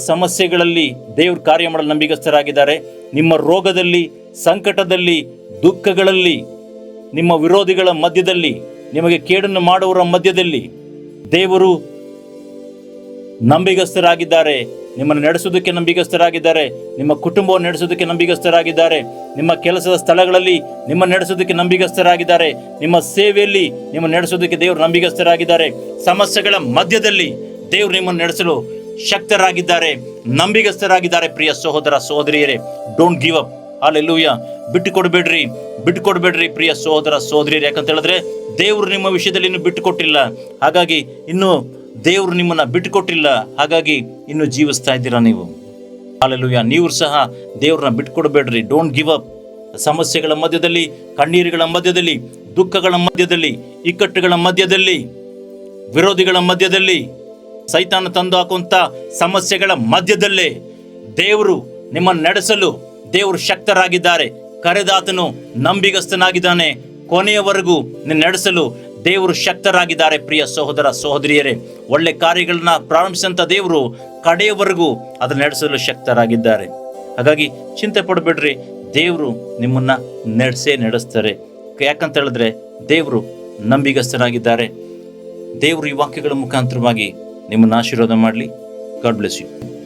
ಸಮಸ್ಯೆಗಳಲ್ಲಿ ದೇವರು ಕಾರ್ಯ ಮಾಡಲು ನಂಬಿಗಸ್ತರಾಗಿದ್ದಾರೆ. ನಿಮ್ಮ ರೋಗದಲ್ಲಿ, ಸಂಕಟದಲ್ಲಿ, ದುಃಖಗಳಲ್ಲಿ, ನಿಮ್ಮ ವಿರೋಧಿಗಳ ಮಧ್ಯದಲ್ಲಿ, ನಿಮಗೆ ಕೇಡನ್ನು ಮಾಡುವವರ ಮಧ್ಯದಲ್ಲಿ ದೇವರು ನಂಬಿಗಸ್ತರಾಗಿದ್ದಾರೆ. ನಿಮ್ಮನ್ನು ನಡೆಸೋದಕ್ಕೆ ನಂಬಿಗಸ್ತರಾಗಿದ್ದಾರೆ. ನಿಮ್ಮ ಕುಟುಂಬವನ್ನು ನಡೆಸೋದಕ್ಕೆ ನಂಬಿಗಸ್ತರಾಗಿದ್ದಾರೆ. ನಿಮ್ಮ ಕೆಲಸದ ಸ್ಥಳಗಳಲ್ಲಿ ನಿಮ್ಮ ನಡೆಸೋದಕ್ಕೆ ನಂಬಿಗಸ್ತರಾಗಿದ್ದಾರೆ. ನಿಮ್ಮ ಸೇವೆಯಲ್ಲಿ ನಿಮ್ಮ ನಡೆಸೋದಕ್ಕೆ ದೇವರು ನಂಬಿಗಸ್ತರಾಗಿದ್ದಾರೆ. ಸಮಸ್ಯೆಗಳ ಮಧ್ಯದಲ್ಲಿ ದೇವರು ನಿಮ್ಮನ್ನು ನಡೆಸಲು ಶಕ್ತರಾಗಿದ್ದಾರೆ, ನಂಬಿಗಸ್ತರಾಗಿದ್ದಾರೆ. ಪ್ರಿಯ ಸಹೋದರ ಸಹೋದರಿಯರೇ, ಡೋಂಟ್ ಗಿವ್ ಅಪ್. ಹಲ್ಲೆಲೂಯಾ. ಬಿಟ್ಟು ಕೊಡಬೇಡ್ರಿ ಪ್ರಿಯ ಸಹೋದರ ಸಹೋದರಿಯರೇ. ಯಾಕಂತ ಹೇಳಿದ್ರೆ ದೇವರು ನಿಮ್ಮ ವಿಷಯದಲ್ಲಿ ಇನ್ನೂ ಬಿಟ್ಟು ಕೊಟ್ಟಿಲ್ಲ. ಹಾಗಾಗಿ ಇನ್ನು ದೇವರು ನಿಮ್ಮನ್ನ ಬಿಟ್ಟು ಕೊಟ್ಟಿಲ್ಲ. ಹಾಗಾಗಿ ಇನ್ನು ಜೀವಿಸ್ತಾ ಇದ್ದೀರಾ ನೀವು. ಹಲ್ಲೆಲೂಯಾ. ನೀವು ಸಹ ದೇವ್ರನ್ನ ಬಿಟ್ಟು ಕೊಡಬೇಡ್ರಿ. Don't give up. ಸಮಸ್ಯೆಗಳ ಮಧ್ಯದಲ್ಲಿ, ಕಣ್ಣೀರುಗಳ ಮಧ್ಯದಲ್ಲಿ, ದುಃಖಗಳ ಮಧ್ಯದಲ್ಲಿ, ಇಕ್ಕಟ್ಟುಗಳ ಮಧ್ಯದಲ್ಲಿ, ವಿರೋಧಿಗಳ ಮಧ್ಯದಲ್ಲಿ, ಸೈತಾನ ತಂದು ಹಾಕುವಂತ ಸಮಸ್ಯೆಗಳ ಮಧ್ಯದಲ್ಲೇ ದೇವರು ನಿಮ್ಮನ್ನು ನಡೆಸಲು ದೇವರು ಶಕ್ತರಾಗಿದ್ದಾರೆ. ಕರೆದಾತನು ನಂಬಿಗಸ್ತನಾಗಿದ್ದಾನೆ. ಕೊನೆಯವರೆಗೂ ನಡೆಸಲು ದೇವರು ಶಕ್ತರಾಗಿದ್ದಾರೆ. ಪ್ರಿಯ ಸಹೋದರ ಸಹೋದರಿಯರೇ, ಒಳ್ಳೆ ಕಾರ್ಯಗಳನ್ನ ಪ್ರಾರಂಭಿಸಿದಂಥ ದೇವರು ಕಡೆಯವರೆಗೂ ಅದನ್ನು ನಡೆಸಲು ಶಕ್ತರಾಗಿದ್ದಾರೆ. ಹಾಗಾಗಿ ಚಿಂತೆ ಪಡಬೇಡ್ರಿ, ದೇವರು ನಿಮ್ಮನ್ನ ನಡೆಸ್ತಾರೆ. ಯಾಕಂತ ಹೇಳಿದ್ರೆ ದೇವರು ನಂಬಿಗಸ್ತರಾಗಿದ್ದಾರೆ. ದೇವರು ಈ ವಾಕ್ಯಗಳ ಮುಖಾಂತರವಾಗಿ ನಿಮ್ಮನ್ನು ಆಶೀರ್ವಾದ ಮಾಡಲಿ. God bless you.